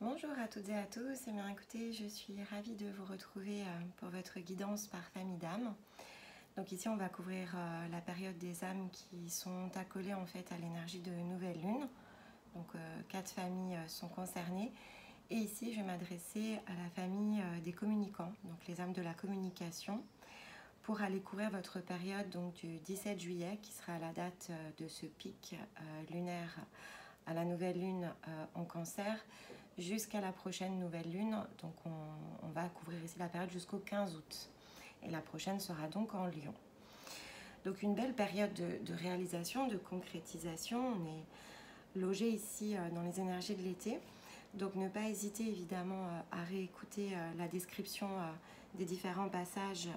Bonjour à toutes et à tous, eh bien écoutez, je suis ravie de vous retrouver pour votre guidance par famille d'âmes. Donc ici on va couvrir la période des âmes qui sont accolées en fait à l'énergie de nouvelle lune. Donc 4 familles sont concernées. Et ici je vais m'adresser à la famille des communicants, donc les âmes de la communication, pour aller couvrir votre période donc du 17 juillet qui sera la date de ce pic lunaire à la nouvelle lune en cancer jusqu'à la prochaine nouvelle lune. Donc on va couvrir ici la période jusqu'au 15 août. Et la prochaine sera donc en Lion. Donc une belle période de réalisation, de concrétisation. On est logé ici dans les énergies de l'été. Donc ne pas hésiter évidemment à réécouter la description des différents passages.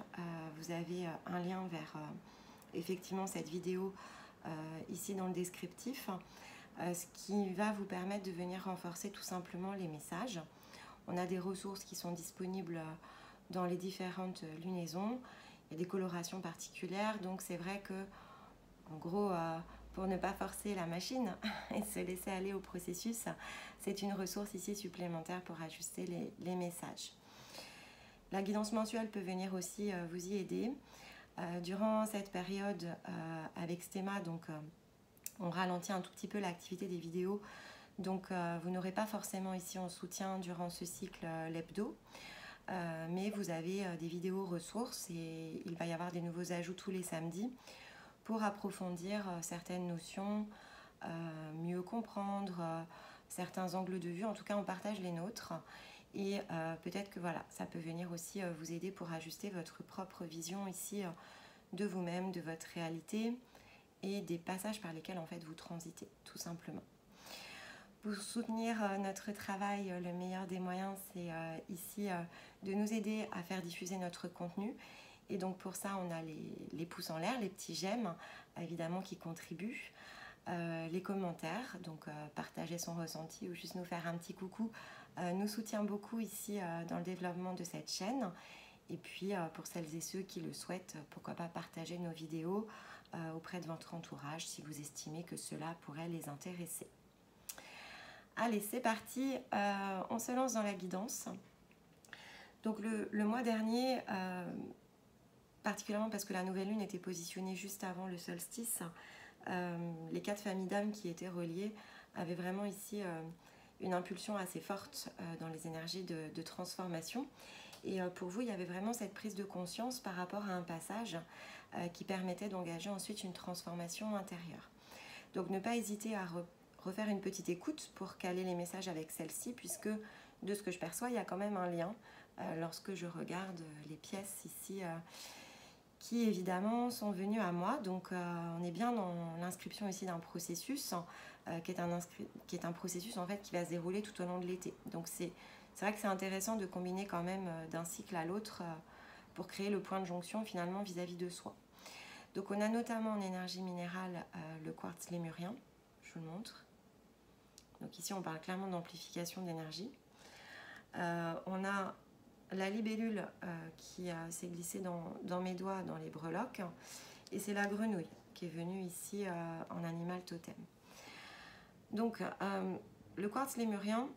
Vous avez un lien vers effectivement cette vidéo ici dans le descriptif. Ce qui va vous permettre de venir renforcer tout simplement les messages. On a des ressources qui sont disponibles dans les différentes lunaisons. Il y a des colorations particulières, donc c'est vrai que, en gros, pour ne pas forcer la machine et se laisser aller au processus, c'est une ressource ici supplémentaire pour ajuster les messages. La guidance mensuelle peut venir aussi vous y aider. Durant cette période avec Stéma, donc on ralentit un tout petit peu l'activité des vidéos, donc vous n'aurez pas forcément ici en soutien durant ce cycle l'hebdo, mais vous avez des vidéos ressources et il va y avoir des nouveaux ajouts tous les samedis pour approfondir certaines notions, mieux comprendre certains angles de vue. En tout cas, on partage les nôtres et peut-être que voilà, ça peut venir aussi vous aider pour ajuster votre propre vision ici de vous-même, de votre réalité et des passages par lesquels en fait vous transitez, tout simplement. Pour soutenir notre travail, le meilleur des moyens, c'est ici de nous aider à faire diffuser notre contenu. Et donc pour ça, on a les pouces en l'air, les petits j'aime, évidemment, qui contribuent. Les commentaires, donc partager son ressenti ou juste nous faire un petit coucou, nous soutient beaucoup ici dans le développement de cette chaîne. Et puis pour celles et ceux qui le souhaitent, pourquoi pas partager nos vidéos auprès de votre entourage si vous estimez que cela pourrait les intéresser. Allez, c'est parti, on se lance dans la guidance. Donc le mois dernier, particulièrement parce que la nouvelle lune était positionnée juste avant le solstice, les 4 familles d'âmes qui étaient reliées avaient vraiment ici une impulsion assez forte dans les énergies de transformation. Et pour vous, il y avait vraiment cette prise de conscience par rapport à un passage qui permettait d'engager ensuite une transformation intérieure. Donc ne pas hésiter à refaire une petite écoute pour caler les messages avec celle-ci, puisque de ce que je perçois, il y a quand même un lien lorsque je regarde les pièces ici qui évidemment sont venues à moi. Donc on est bien dans l'inscription ici d'un processus qui est un processus en fait qui va se dérouler tout au long de l'été. Donc c'est vrai que c'est intéressant de combiner quand même d'un cycle à l'autre pour créer le point de jonction finalement vis-à-vis de soi. Donc on a notamment en énergie minérale le quartz lémurien, je vous le montre. Donc ici on parle clairement d'amplification d'énergie. On a la libellule qui s'est glissée dans mes doigts, dans les breloques, et c'est la grenouille qui est venue ici en animal totem. Donc le quartz lémurien,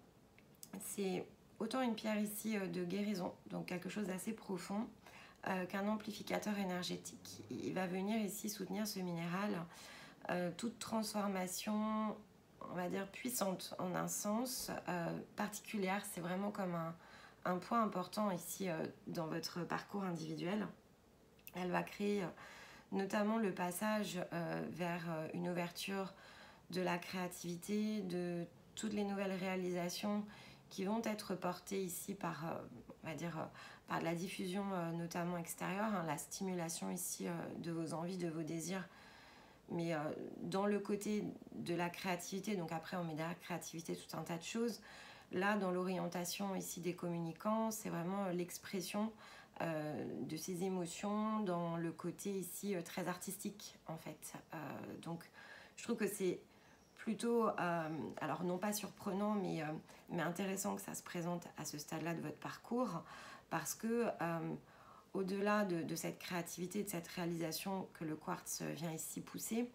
c'est autant une pierre ici de guérison, donc quelque chose d'assez profond, qu'un amplificateur énergétique. Il va venir ici soutenir ce minéral, toute transformation, on va dire puissante en un sens, particulière. C'est vraiment comme un point important ici dans votre parcours individuel. Elle va créer notamment le passage vers une ouverture de la créativité, de toutes les nouvelles réalisations qui vont être portées ici par, on va dire, par la diffusion notamment extérieure, hein, la stimulation ici de vos envies, de vos désirs, mais dans le côté de la créativité. Donc après on met derrière créativité tout un tas de choses. Là dans l'orientation ici des communicants, c'est vraiment l'expression de ces émotions dans le côté ici très artistique en fait. Donc je trouve que c'est plutôt, alors non pas surprenant, mais intéressant que ça se présente à ce stade-là de votre parcours, parce que au-delà de cette créativité, de cette réalisation que le quartz vient ici pousser,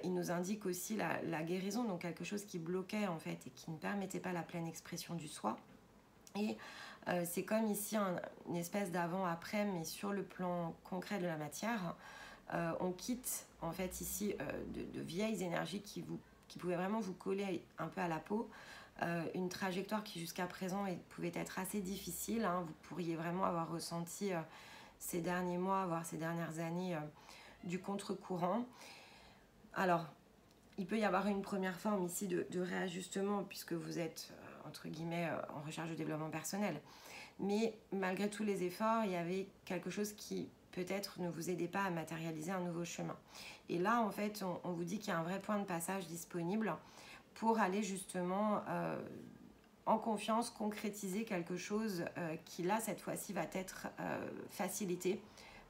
il nous indique aussi la guérison, donc quelque chose qui bloquait en fait et qui ne permettait pas la pleine expression du soi. Et c'est comme ici une espèce d'avant-après, mais sur le plan concret de la matière. On quitte en fait ici de vieilles énergies qui pouvaient vraiment vous coller un peu à la peau. Une trajectoire qui jusqu'à présent pouvait être assez difficile. Vous pourriez vraiment avoir ressenti ces derniers mois, voire ces dernières années, du contre-courant. Alors, il peut y avoir une première forme ici de réajustement puisque vous êtes, entre guillemets, en recherche de développement personnel. Mais malgré tous les efforts, il y avait quelque chose qui peut-être ne vous aidait pas à matérialiser un nouveau chemin. Et là, en fait, on vous dit qu'il y a un vrai point de passage disponible pour aller justement en confiance concrétiser quelque chose qui, là, cette fois-ci, va être facilité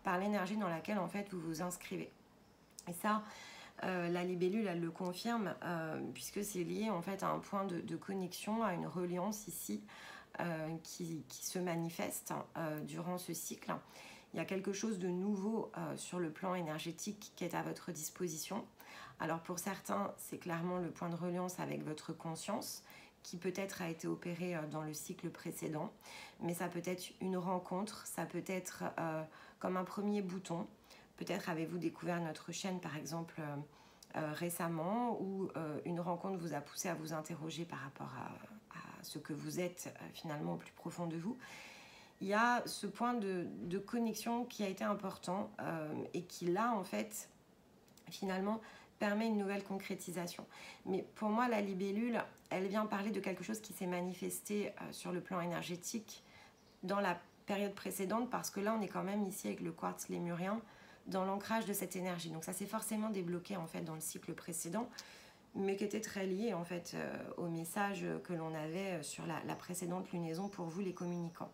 par l'énergie dans laquelle, en fait, vous vous inscrivez. Et ça, la libellule, elle le confirme, puisque c'est lié, en fait, à un point de connexion, à une reliance ici, qui se manifeste durant ce cycle. Il y a quelque chose de nouveau sur le plan énergétique qui est à votre disposition. Alors pour certains, c'est clairement le point de reliance avec votre conscience qui peut-être a été opéré dans le cycle précédent, mais ça peut être une rencontre, ça peut être comme un premier bouton. Peut-être avez-vous découvert notre chaîne par exemple récemment, ou une rencontre vous a poussé à vous interroger par rapport à ce que vous êtes finalement au plus profond de vous. Il y a ce point de connexion qui a été important et qui là en fait finalement permet une nouvelle concrétisation. Mais pour moi la libellule, elle vient parler de quelque chose qui s'est manifesté sur le plan énergétique dans la période précédente, parce que là on est quand même ici avec le quartz lémurien dans l'ancrage de cette énergie. Donc ça s'est forcément débloqué en fait dans le cycle précédent, mais qui était très lié en fait au message que l'on avait sur la précédente lunaison pour vous les communicants.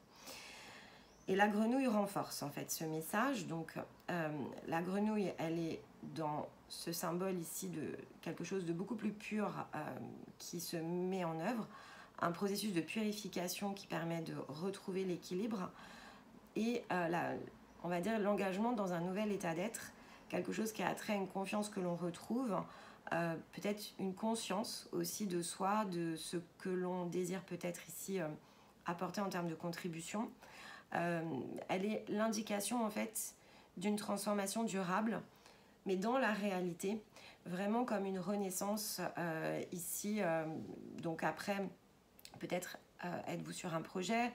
Et la grenouille renforce en fait ce message. Donc la grenouille, elle est dans ce symbole ici de quelque chose de beaucoup plus pur qui se met en œuvre, un processus de purification qui permet de retrouver l'équilibre et on va dire l'engagement dans un nouvel état d'être, quelque chose qui a trait à une confiance que l'on retrouve, peut-être une conscience aussi de soi, de ce que l'on désire peut-être ici apporter en termes de contribution. Elle est l'indication en fait d'une transformation durable, mais dans la réalité, vraiment comme une renaissance ici. Donc après, peut-être êtes-vous sur un projet,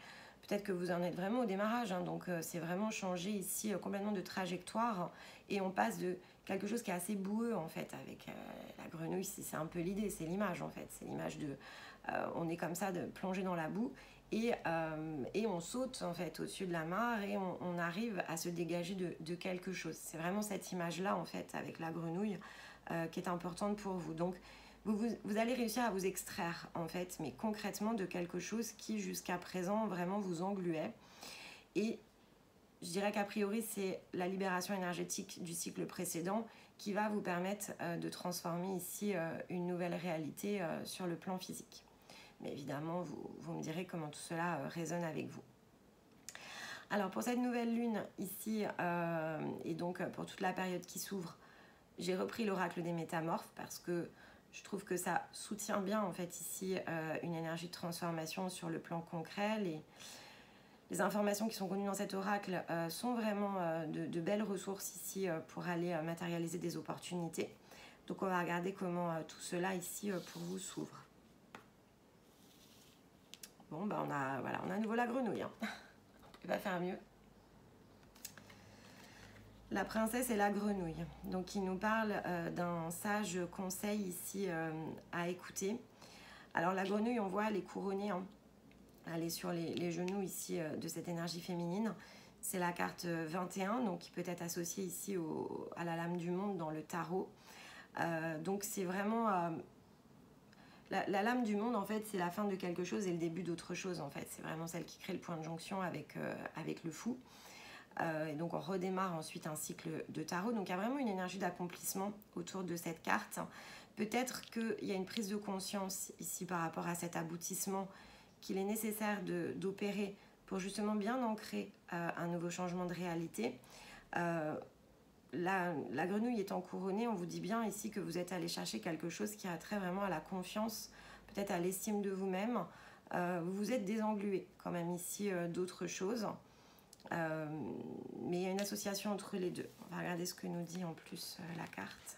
peut-être que vous en êtes vraiment au démarrage, donc c'est vraiment changer ici complètement de trajectoire, et on passe de quelque chose qui est assez boueux en fait avec la grenouille. C'est un peu l'idée, c'est l'image en fait, c'est l'image de on est comme ça de plonger dans la boue et on saute en fait au-dessus de la mare et on arrive à se dégager de quelque chose. C'est vraiment cette image là en fait avec la grenouille qui est importante pour vous. Donc vous allez réussir à vous extraire en fait, mais concrètement de quelque chose qui jusqu'à présent vraiment vous engluait. Et je dirais qu'a priori c'est la libération énergétique du cycle précédent qui va vous permettre de transformer ici une nouvelle réalité sur le plan physique. Mais évidemment, vous me direz comment tout cela résonne avec vous. Alors pour cette nouvelle lune ici, et donc pour toute la période qui s'ouvre, j'ai repris l'oracle des métamorphes parce que je trouve que ça soutient bien en fait ici une énergie de transformation sur le plan concret. Les informations qui sont contenues dans cet oracle sont vraiment de belles ressources ici pour aller matérialiser des opportunités. Donc on va regarder comment tout cela ici pour vous s'ouvre. Bon, ben on a à nouveau la grenouille. On ne peut pas faire mieux. La princesse et la grenouille. Donc, il nous parle d'un sage conseil ici à écouter. Alors, la grenouille, on voit, elle est couronnée. Elle est sur les genoux ici de cette énergie féminine. C'est la carte 21, donc qui peut être associée ici à la lame du monde dans le tarot. Donc, c'est vraiment... La lame du monde, en fait, c'est la fin de quelque chose et le début d'autre chose, en fait. C'est vraiment celle qui crée le point de jonction avec le fou. Et donc, on redémarre ensuite un cycle de tarot. Donc, il y a vraiment une énergie d'accomplissement autour de cette carte. Peut-être qu'il y a une prise de conscience ici par rapport à cet aboutissement qu'il est nécessaire d'opérer pour justement bien ancrer un nouveau changement de réalité. la grenouille étant couronnée, on vous dit bien ici que vous êtes allé chercher quelque chose qui a trait vraiment à la confiance, peut-être à l'estime de vous-même. Vous vous êtes désenglué quand même ici d'autres choses. Mais il y a une association entre les deux. On va regarder ce que nous dit en plus la carte.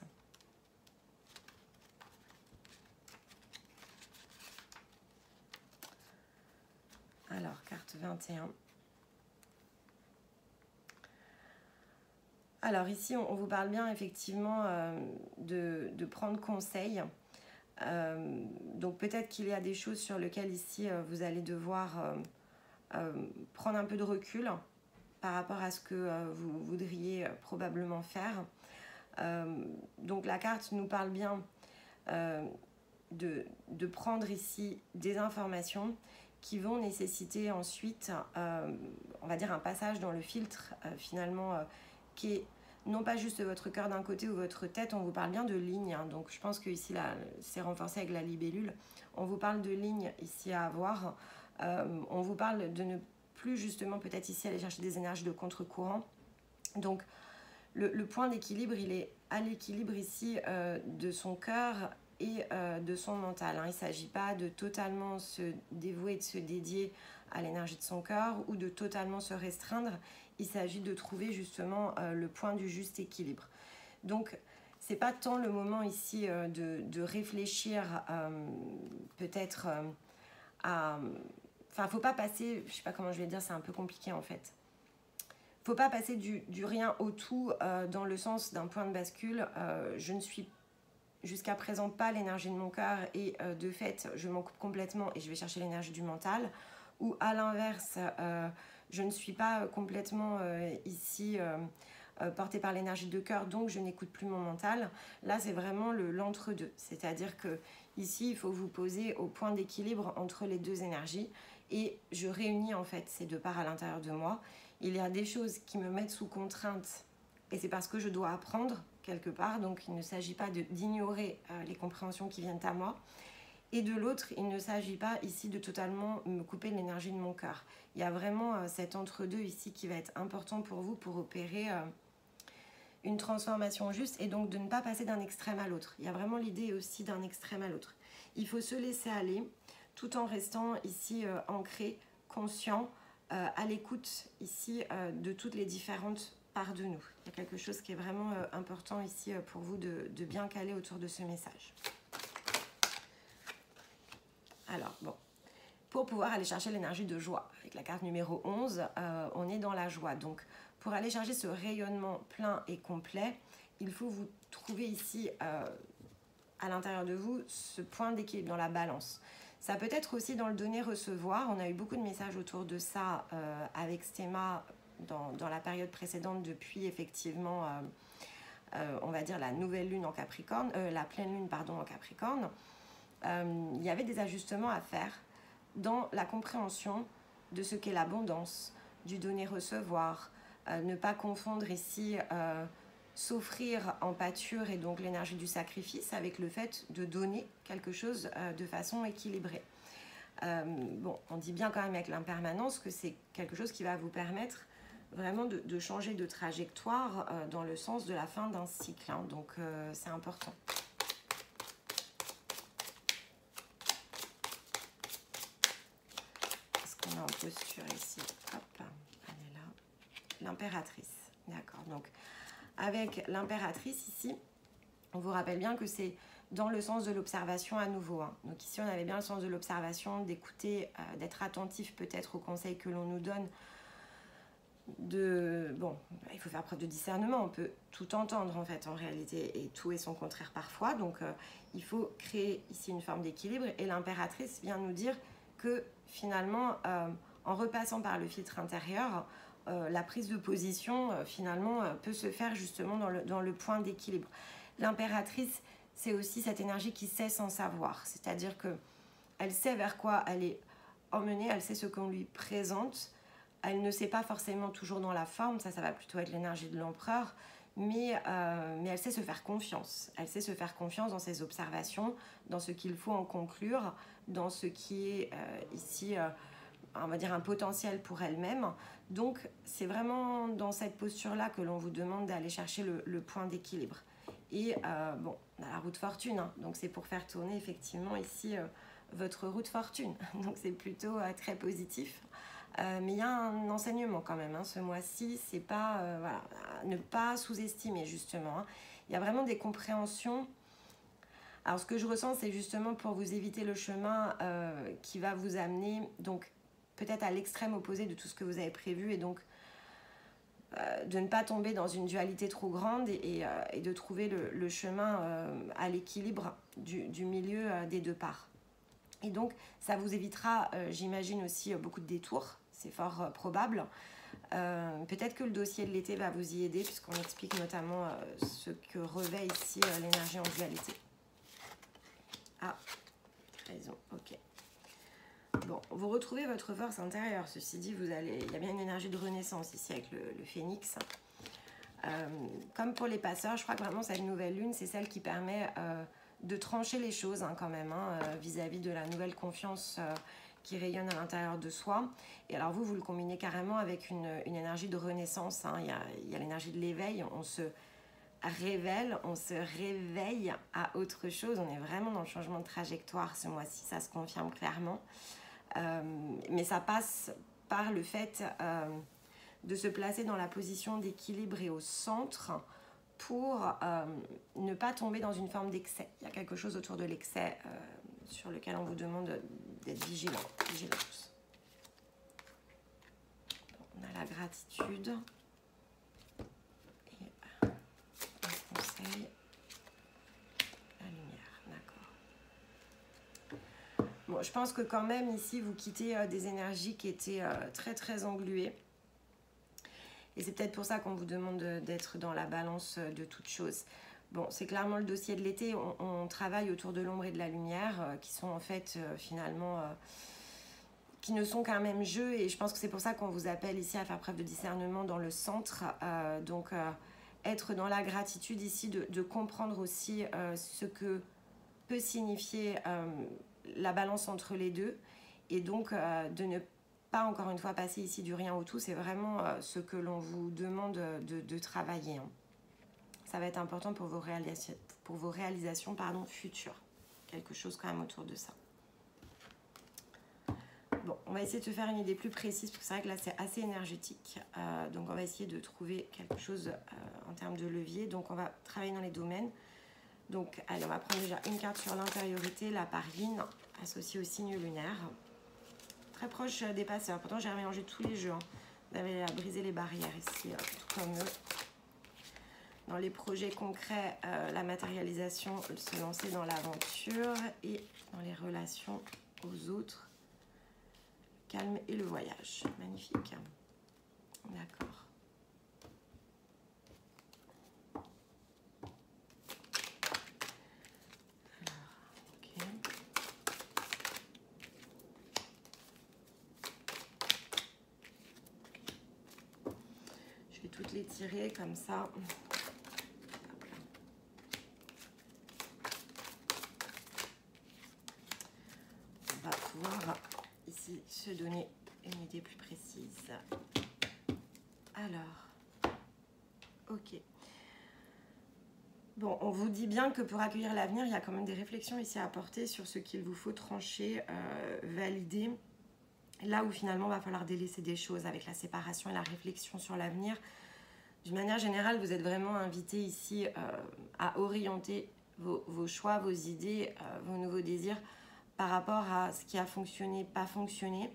Alors, carte 21. Alors ici, on vous parle bien effectivement de prendre conseil. Donc peut-être qu'il y a des choses sur lesquelles ici, vous allez devoir prendre un peu de recul par rapport à ce que vous voudriez probablement faire. Donc la carte nous parle bien de prendre ici des informations qui vont nécessiter ensuite, on va dire, un passage dans le filtre finalement qui est non pas juste votre cœur d'un côté ou votre tête, on vous parle bien de lignes, hein. Donc je pense que ici c'est renforcé avec la libellule, on vous parle de lignes ici à avoir, on vous parle de ne plus justement peut-être ici aller chercher des énergies de contre-courant. Donc le point d'équilibre, il est à l'équilibre ici de son cœur et de son mental, hein. Il ne s'agit pas de totalement se dévouer, de se dédier à l'énergie de son cœur ou de totalement se restreindre. Il s'agit de trouver justement le point du juste équilibre. Donc, ce n'est pas tant le moment ici de réfléchir peut-être à... Enfin, il ne faut pas passer, je ne sais pas comment je vais dire, c'est un peu compliqué en fait. Il ne faut pas passer du rien au tout dans le sens d'un point de bascule. Je ne suis jusqu'à présent pas l'énergie de mon cœur et de fait, je m'en coupe complètement et je vais chercher l'énergie du mental. Ou à l'inverse, je ne suis pas complètement ici portée par l'énergie de cœur, donc je n'écoute plus mon mental. Là, c'est vraiment l'entre-deux. C'est-à-dire que ici, il faut vous poser au point d'équilibre entre les deux énergies. Et je réunis en fait ces deux parts à l'intérieur de moi. Il y a des choses qui me mettent sous contrainte et c'est parce que je dois apprendre quelque part. Donc, il ne s'agit pas d'ignorer les compréhensions qui viennent à moi. Et de l'autre, il ne s'agit pas ici de totalement me couper de l'énergie de mon cœur. Il y a vraiment cet entre-deux ici qui va être important pour vous pour opérer une transformation juste et donc de ne pas passer d'un extrême à l'autre. Il y a vraiment l'idée aussi d'un extrême à l'autre. Il faut se laisser aller tout en restant ici ancré, conscient, à l'écoute ici de toutes les différentes parts de nous. Il y a quelque chose qui est vraiment important ici pour vous de bien caler autour de ce message. Alors, bon, pour pouvoir aller chercher l'énergie de joie, avec la carte numéro 11, on est dans la joie. Donc, pour aller chercher ce rayonnement plein et complet, il faut vous trouver ici, à l'intérieur de vous, ce point d'équilibre dans la balance. Ça peut être aussi dans le donner-recevoir. On a eu beaucoup de messages autour de ça avec Stéma dans la période précédente, depuis effectivement, on va dire, la nouvelle lune en Capricorne, la pleine lune, pardon, en Capricorne. Il y avait des ajustements à faire dans la compréhension de ce qu'est l'abondance, du donner-recevoir, ne pas confondre ici s'offrir en pâture et donc l'énergie du sacrifice avec le fait de donner quelque chose de façon équilibrée. Bon, on dit bien quand même avec l'impermanence que c'est quelque chose qui va vous permettre vraiment de changer de trajectoire dans le sens de la fin d'un cycle, hein, donc c'est important. On est en posture ici, hop, elle est là, l'impératrice, d'accord. Donc avec l'impératrice ici, on vous rappelle bien que c'est dans le sens de l'observation à nouveau, hein. Donc ici on avait bien le sens de l'observation, d'écouter, d'être attentif peut-être aux conseils que l'on nous donne. Bon, il faut faire preuve de discernement, on peut tout entendre en fait en réalité et tout est son contraire parfois, donc il faut créer ici une forme d'équilibre et l'impératrice vient nous dire que finalement, en repassant par le filtre intérieur, la prise de position, finalement, peut se faire justement dans le point d'équilibre. L'impératrice, c'est aussi cette énergie qui sait sans savoir, c'est-à-dire qu'elle sait vers quoi elle est emmenée, elle sait ce qu'on lui présente, elle ne sait pas forcément toujours dans la forme, ça va plutôt être l'énergie de l'empereur, mais elle sait se faire confiance. Elle sait se faire confiance dans ses observations, dans ce qu'il faut en conclure, dans ce qui est ici on va dire, un potentiel pour elle-même. Donc, c'est vraiment dans cette posture-là que l'on vous demande d'aller chercher le point d'équilibre. Et bon, on a la roue de fortune, hein, donc c'est pour faire tourner effectivement ici votre roue de fortune. Donc, c'est plutôt très positif. Mais il y a un enseignement quand même, hein, ce mois-ci, c'est pas, voilà, ne pas sous-estimer justement. Hein. Il y a vraiment des compréhensions. Alors ce que je ressens, c'est justement pour vous éviter le chemin qui va vous amener donc peut-être à l'extrême opposé de tout ce que vous avez prévu et donc de ne pas tomber dans une dualité trop grande et de trouver le chemin à l'équilibre du milieu des deux parts. Et donc ça vous évitera, j'imagine aussi, beaucoup de détours, c'est fort probable. Peut-être que le dossier de l'été va vous y aider puisqu'on explique notamment ce que revêt ici l'énergie en dualité. Ah, raison, ok. Bon, vous retrouvez votre force intérieure. Ceci dit, il y a bien une énergie de renaissance ici avec le phénix. Comme pour les passeurs, je crois que vraiment cette nouvelle lune, c'est celle qui permet de trancher les choses quand même, hein, vis-à-vis de la nouvelle confiance qui rayonne à l'intérieur de soi. Et alors vous le combinez carrément avec une énergie de renaissance. Hein. Il y a l'énergie de l'éveil, on se révèle, on se réveille à autre chose. On est vraiment dans le changement de trajectoire ce mois-ci, ça se confirme clairement. Mais ça passe par le fait de se placer dans la position d'équilibre et au centre pour ne pas tomber dans une forme d'excès. Il y a quelque chose autour de l'excès sur lequel on vous demande d'être vigilant. Vigilance. On a la gratitude. Et un conseil. La lumière, d'accord. Bon, je pense que quand même ici, vous quittez des énergies qui étaient très très engluées. Et c'est peut-être pour ça qu'on vous demande d'être dans la balance de toutes choses. Bon, c'est clairement le dossier de l'été. On travaille autour de l'ombre et de la lumière, qui sont en fait finalement, qui ne sont qu'un même jeu. Et je pense que c'est pour ça qu'on vous appelle ici à faire preuve de discernement dans le centre. Donc, être dans la gratitude ici, de comprendre aussi ce que peut signifier la balance entre les deux. Et donc, de ne pas encore une fois passer ici du rien au tout, c'est vraiment ce que l'on vous demande de travailler. Hein. Ça va être important pour vos réalisations futures. Quelque chose quand même autour de ça. Bon, on va essayer de se faire une idée plus précise, parce que c'est vrai que là c'est assez énergétique. Donc on va essayer de trouver quelque chose en termes de levier. Donc on va travailler dans les domaines. Donc allez, on va prendre déjà une carte sur l'intériorité, la parline, associée au signe lunaire. Très proche des passeurs. Pourtant, j'ai mélangé tous les jeux. Hein. Vous avez brisé les barrières ici, tout comme eux. Dans les projets concrets, la matérialisation, se lancer dans l'aventure et dans les relations aux autres, le calme et le voyage. Magnifique. D'accord. Toutes les tirer comme ça. On va pouvoir ici se donner une idée plus précise. Alors, ok. Bon, on vous dit bien que pour accueillir l'avenir, il y a quand même des réflexions ici à apporter sur ce qu'il vous faut trancher, valider. Là où finalement, il va falloir délaisser des choses avec la séparation et la réflexion sur l'avenir. D'une manière générale, vous êtes vraiment invité ici à orienter vos choix, vos idées, vos nouveaux désirs par rapport à ce qui a fonctionné, pas fonctionné,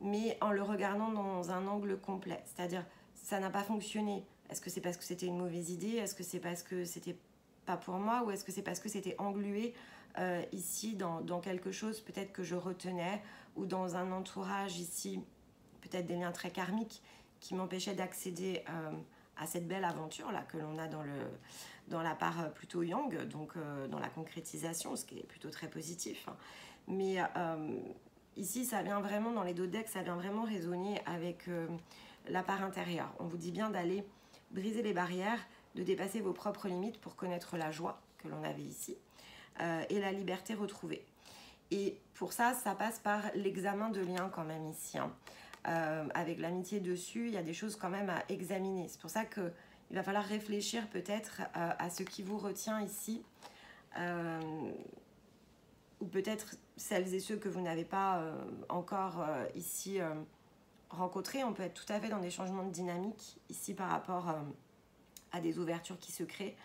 mais en le regardant dans un angle complet. C'est-à-dire, ça n'a pas fonctionné. Est-ce que c'est parce que c'était une mauvaise idée? Est-ce que c'est parce que c'était pas pour moi? Ou est-ce que c'est parce que c'était englué ici dans quelque chose peut-être que je retenais, ou dans un entourage ici, peut-être des liens très karmiques qui m'empêchaient d'accéder à cette belle aventure là que l'on a dans la part plutôt yang, donc dans la concrétisation, ce qui est plutôt très positif. Hein. Mais ici, ça vient vraiment, dans les dos de deck, ça vient vraiment résonner avec la part intérieure. On vous dit bien d'aller briser les barrières, de dépasser vos propres limites pour connaître la joie que l'on avait ici et la liberté retrouvée. Et pour ça, ça passe par l'examen de liens quand même ici. Hein. Avec l'amitié dessus, il y a des choses quand même à examiner. C'est pour ça qu'il va falloir réfléchir peut-être à ce qui vous retient ici. Ou peut-être celles et ceux que vous n'avez pas encore ici rencontrés. On peut être tout à fait dans des changements de dynamique ici par rapport à des ouvertures qui se créent.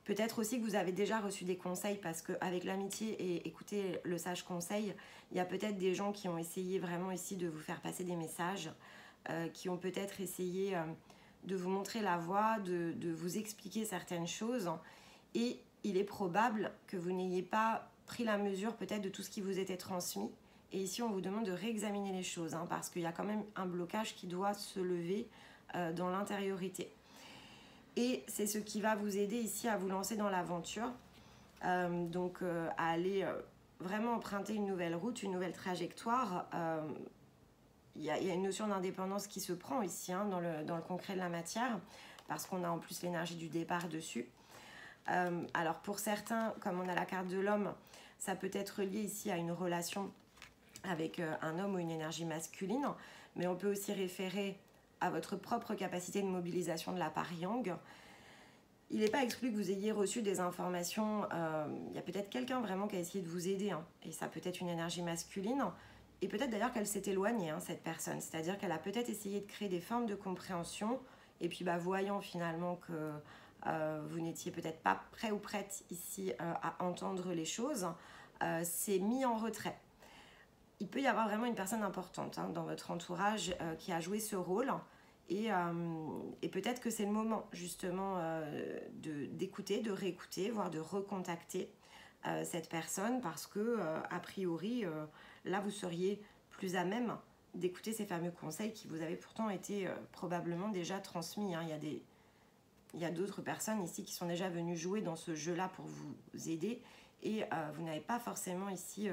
Peut-être aussi que vous avez déjà reçu des conseils parce qu'avec l'amitié et écoutez le sage conseil, il y a peut-être des gens qui ont essayé vraiment ici de vous faire passer des messages, qui ont peut-être essayé de vous montrer la voie, de vous expliquer certaines choses. Et il est probable que vous n'ayez pas pris la mesure peut-être de tout ce qui vous était transmis. Et ici, on vous demande de réexaminer les choses hein, parce qu'il y a quand même un blocage qui doit se lever dans l'intériorité. Et c'est ce qui va vous aider ici à vous lancer dans l'aventure, à aller vraiment emprunter une nouvelle route, une nouvelle trajectoire. Il y a une notion d'indépendance qui se prend ici hein, dans le concret de la matière, parce qu'on a en plus l'énergie du départ dessus. Alors pour certains, comme on a la carte de l'homme, ça peut être lié ici à une relation avec un homme ou une énergie masculine, mais on peut aussi référer à votre propre capacité de mobilisation de la part yang. Il n'est pas exclu que vous ayez reçu des informations, il y a peut-être quelqu'un vraiment qui a essayé de vous aider, hein, et ça peut être une énergie masculine, et peut-être d'ailleurs qu'elle s'est éloignée, hein, cette personne, c'est-à-dire qu'elle a peut-être essayé de créer des formes de compréhension, et puis voyant finalement que vous n'étiez peut-être pas prêt ou prête ici à entendre les choses, c'est mis en retrait. Il peut y avoir vraiment une personne importante hein, dans votre entourage qui a joué ce rôle et peut-être que c'est le moment justement d'écouter, de réécouter, voire de recontacter cette personne parce que a priori là vous seriez plus à même d'écouter ces fameux conseils qui vous avaient pourtant été probablement déjà transmis. Hein. Il y a d'autres personnes ici qui sont déjà venues jouer dans ce jeu-là pour vous aider et vous n'avez pas forcément ici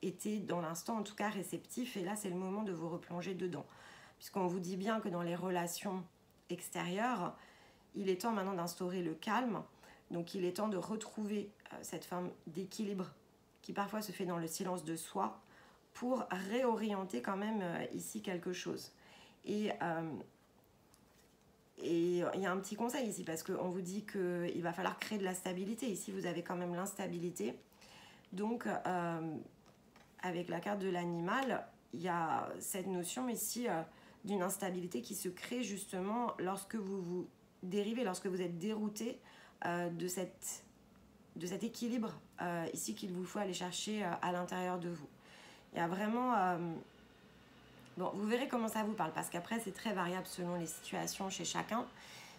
été dans l'instant en tout cas réceptif et là c'est le moment de vous replonger dedans. Puisqu'on vous dit bien que dans les relations extérieures, il est temps maintenant d'instaurer le calme, donc il est temps de retrouver cette forme d'équilibre qui parfois se fait dans le silence de soi pour réorienter quand même ici quelque chose. Et il y a un petit conseil ici parce qu'on vous dit qu'il va falloir créer de la stabilité. Ici, vous avez quand même l'instabilité. Donc, avec la carte de l'animal, il y a cette notion ici d'une instabilité qui se crée justement lorsque vous vous dérivez, lorsque vous êtes dérouté de cet équilibre ici qu'il vous faut aller chercher à l'intérieur de vous. Il y a vraiment... Bon, vous verrez comment ça vous parle, parce qu'après, c'est très variable selon les situations chez chacun.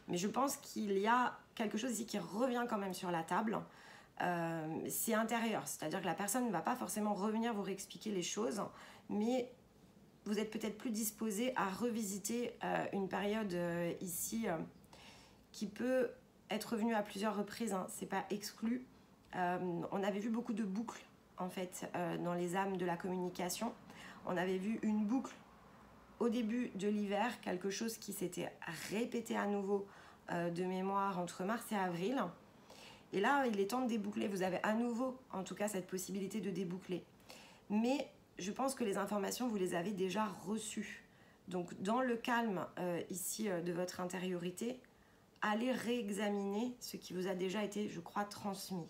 Mais je pense qu'il y a quelque chose ici qui revient quand même sur la table. C'est intérieur, c'est-à-dire que la personne ne va pas forcément revenir vous réexpliquer les choses, mais vous êtes peut-être plus disposé à revisiter une période ici qui peut être revenue à plusieurs reprises, hein, c'est pas exclu. On avait vu beaucoup de boucles, en fait, dans les âmes de la communication. On avait vu une boucle au début de l'hiver, quelque chose qui s'était répété à nouveau de mémoire entre mars et avril. Et là, il est temps de déboucler. Vous avez à nouveau, en tout cas, cette possibilité de déboucler. Mais je pense que les informations, vous les avez déjà reçues. Donc, dans le calme ici de votre intériorité, allez réexaminer ce qui vous a déjà été, je crois, transmis.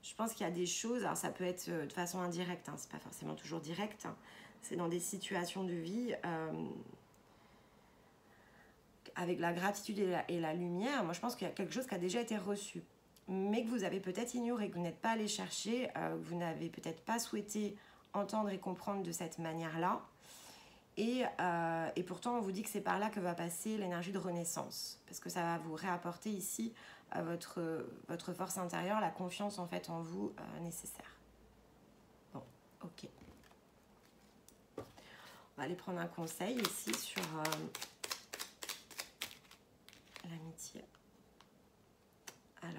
Je pense qu'il y a des choses, alors ça peut être de façon indirecte, hein, c'est pas forcément toujours direct, hein, c'est dans des situations de vie avec la gratitude et la lumière. Moi, je pense qu'il y a quelque chose qui a déjà été reçu, mais que vous avez peut-être ignoré, que vous n'êtes pas allé chercher, que vous n'avez peut-être pas souhaité entendre et comprendre de cette manière-là. Et pourtant, on vous dit que c'est par là que va passer l'énergie de renaissance, parce que ça va vous réapporter ici votre force intérieure, la confiance en fait en vous nécessaire. Bon, ok. On va aller prendre un conseil ici sur l'amitié. Alors,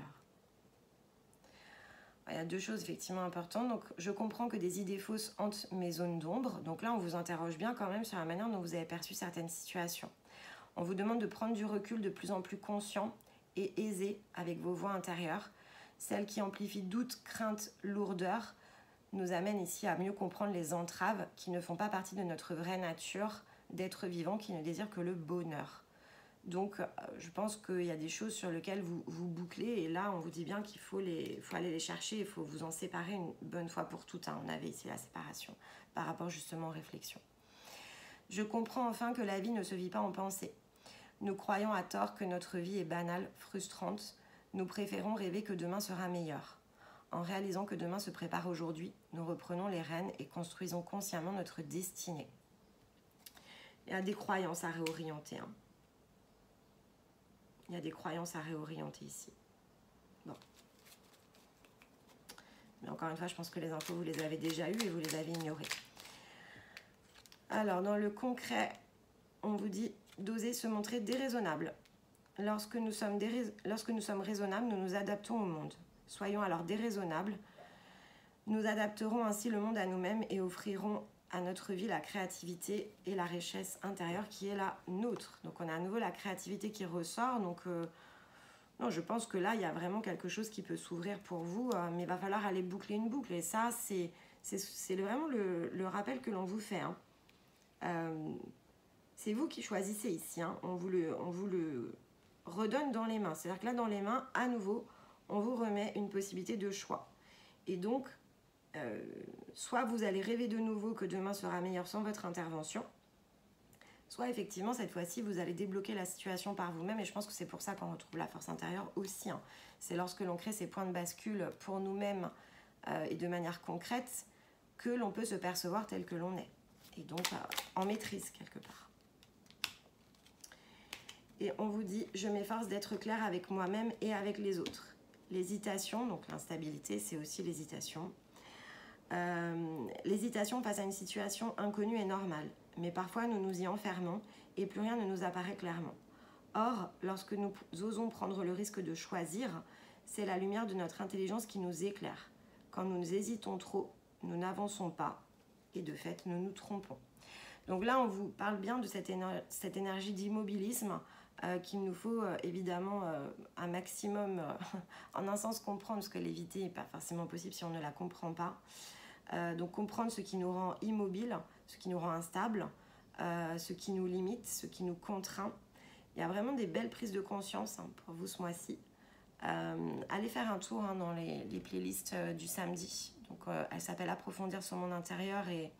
il y a deux choses effectivement importantes. Donc, je comprends que des idées fausses hantent mes zones d'ombre. Donc là, on vous interroge bien quand même sur la manière dont vous avez perçu certaines situations. On vous demande de prendre du recul de plus en plus conscient et aisé avec vos voix intérieures. celle qui amplifie doute, crainte, lourdeur, nous amène ici à mieux comprendre les entraves qui ne font pas partie de notre vraie nature d'être vivant, qui ne désire que le bonheur. Donc, je pense qu'il y a des choses sur lesquelles vous bouclez, et là, on vous dit bien qu'il faut aller les chercher, il faut vous en séparer une bonne fois pour toutes. On avait ici la séparation par rapport justement aux réflexions. Je comprends enfin que la vie ne se vit pas en pensée. Nous croyons à tort que notre vie est banale, frustrante. Nous préférons rêver que demain sera meilleur. En réalisant que demain se prépare aujourd'hui, nous reprenons les rênes et construisons consciemment notre destinée. Il y a des croyances à réorienter. Il y a des croyances à réorienter ici. Bon. Mais encore une fois, je pense que les infos, vous les avez déjà eues et vous les avez ignorées. Alors, dans le concret, on vous dit d'oser se montrer déraisonnable. Lorsque nous sommes raisonnables, nous nous adaptons au monde. Soyons alors déraisonnables. Nous adapterons ainsi le monde à nous-mêmes et offrirons à notre vie la créativité et la richesse intérieure qui est la nôtre. Donc on a à nouveau la créativité qui ressort. Donc non, je pense que là, il y a vraiment quelque chose qui peut s'ouvrir pour vous, mais il va falloir aller boucler une boucle. Et ça, c'est vraiment le rappel que l'on vous fait. C'est vous qui choisissez ici. On vous le redonne dans les mains. C'est-à-dire que là, dans les mains, à nouveau, on vous remet une possibilité de choix. Et donc, soit vous allez rêver de nouveau que demain sera meilleur sans votre intervention, soit effectivement, cette fois-ci, vous allez débloquer la situation par vous-même. Et je pense que c'est pour ça qu'on retrouve la force intérieure aussi. C'est lorsque l'on crée ces points de bascule pour nous-mêmes et de manière concrète que l'on peut se percevoir tel que l'on est. Et donc, en maîtrise quelque part. Et on vous dit, je m'efforce d'être clair avec moi-même et avec les autres. L'hésitation, donc l'instabilité, c'est aussi l'hésitation. L'hésitation face à une situation inconnue est normale, mais parfois nous nous y enfermons et plus rien ne nous apparaît clairement. Or, lorsque nous osons prendre le risque de choisir, c'est la lumière de notre intelligence qui nous éclaire. Quand nous hésitons trop, nous n'avançons pas et de fait, nous nous trompons. Donc là, on vous parle bien de cette énergie d'immobilisme qu'il nous faut évidemment un maximum, en un sens comprendre, parce que l'éviter n'est pas forcément possible si on ne la comprend pas. Donc comprendre ce qui nous rend immobile, ce qui nous rend instable, ce qui nous limite, ce qui nous contraint. Il y a vraiment des belles prises de conscience pour vous ce mois-ci. Allez faire un tour dans les playlists du samedi. Donc elle s'appelle Approfondir son monde intérieur et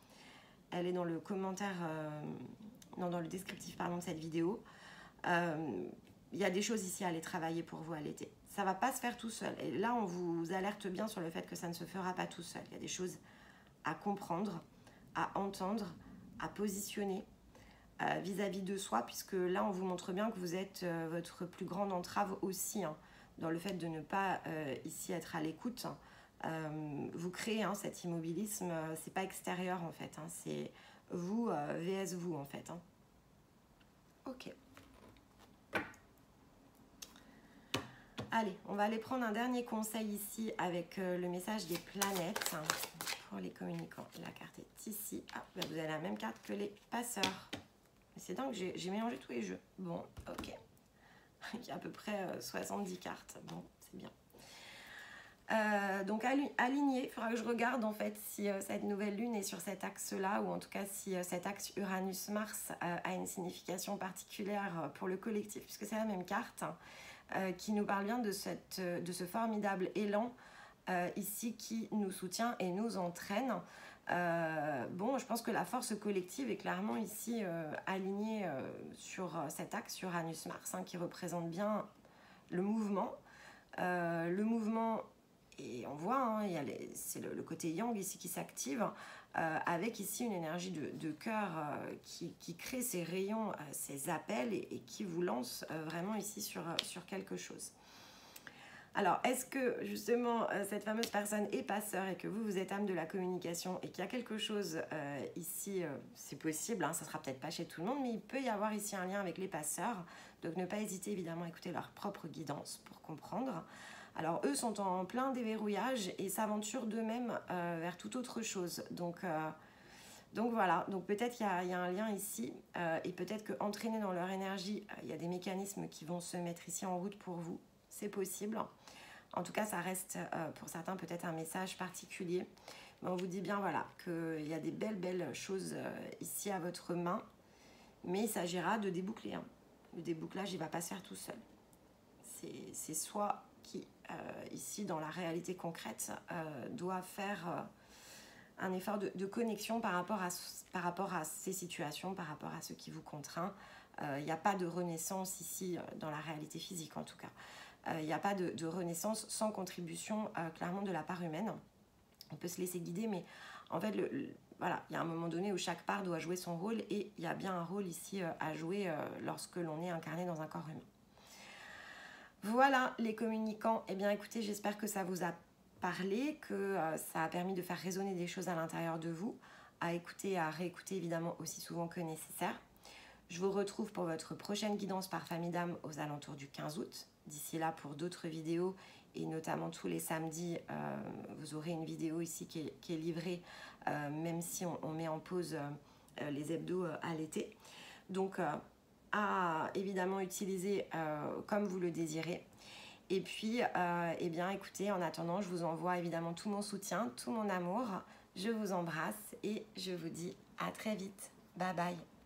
elle est dans le commentaire, dans le descriptif de cette vidéo. Il y a des choses ici à aller travailler pour vous à l'été. Ça ne va pas se faire tout seul. Et là, on vous alerte bien sur le fait que ça ne se fera pas tout seul. Il y a des choses à comprendre, à entendre, à positionner vis-à-vis de soi, puisque là, on vous montre bien que vous êtes votre plus grande entrave aussi, dans le fait de ne pas ici être à l'écoute. Vous créez cet immobilisme, c'est pas extérieur en fait, c'est vous vs vous en fait. Ok. Allez, on va aller prendre un dernier conseil ici avec le message des planètes pour les communicants. La carte est ici. Ah, bah vous avez la même carte que les passeurs. C'est dingue, j'ai mélangé tous les jeux. Bon, ok. Il y a à peu près 70 cartes. Bon, c'est bien. Donc aligné, il faudra que je regarde en fait si cette nouvelle lune est sur cet axe-là, ou en tout cas si cet axe Uranus-Mars a une signification particulière pour le collectif, puisque c'est la même carte. Qui nous parle bien de ce formidable élan ici qui nous soutient et nous entraîne. Bon, je pense que la force collective est clairement ici alignée sur cet axe Uranus-Mars qui représente bien le mouvement. Et on voit, c'est le côté yang ici qui s'active, avec ici une énergie de cœur qui crée ces rayons, ces appels et qui vous lance vraiment ici sur quelque chose. Alors, est-ce que justement cette fameuse personne est passeur et que vous êtes âme de la communication et qu'il y a quelque chose ici, c'est possible, ça sera peut-être pas chez tout le monde, mais il peut y avoir ici un lien avec les passeurs. Donc ne pas hésiter évidemment à écouter leur propre guidance pour comprendre. Alors eux sont en plein déverrouillage et s'aventurent d'eux-mêmes vers toute autre chose. Donc voilà, donc peut-être qu'il y a un lien ici et peut-être qu'entraînés dans leur énergie, il y a des mécanismes qui vont se mettre ici en route pour vous. C'est possible. En tout cas, ça reste pour certains peut-être un message particulier. Mais on vous dit bien voilà, qu'il y a des belles choses ici à votre main. Mais il s'agira de déboucler. Hein. Le débouclage, il ne va pas se faire tout seul. C'est soi qui, ici, dans la réalité concrète, doit faire un effort de connexion par rapport à ces situations, par rapport à ce qui vous contraint. Il n'y a pas de renaissance ici, dans la réalité physique en tout cas. Il n'y a pas de renaissance sans contribution, clairement, de la part humaine. On peut se laisser guider, mais en fait, voilà, il y a un moment donné où chaque part doit jouer son rôle et il y a bien un rôle ici à jouer lorsque l'on est incarné dans un corps humain. Voilà les communicants. Eh bien écoutez, j'espère que ça vous a parlé, que ça a permis de faire résonner des choses à l'intérieur de vous, à écouter et à réécouter évidemment aussi souvent que nécessaire. Je vous retrouve pour votre prochaine guidance par famille d'âme aux alentours du 15 août. D'ici là, pour d'autres vidéos, et notamment tous les samedis, vous aurez une vidéo ici qui est livrée, même si on met en pause les hebdos à l'été. Donc, à évidemment utiliser comme vous le désirez. Et puis, eh bien, écoutez, en attendant, je vous envoie évidemment tout mon soutien, tout mon amour. Je vous embrasse et je vous dis à très vite. Bye bye.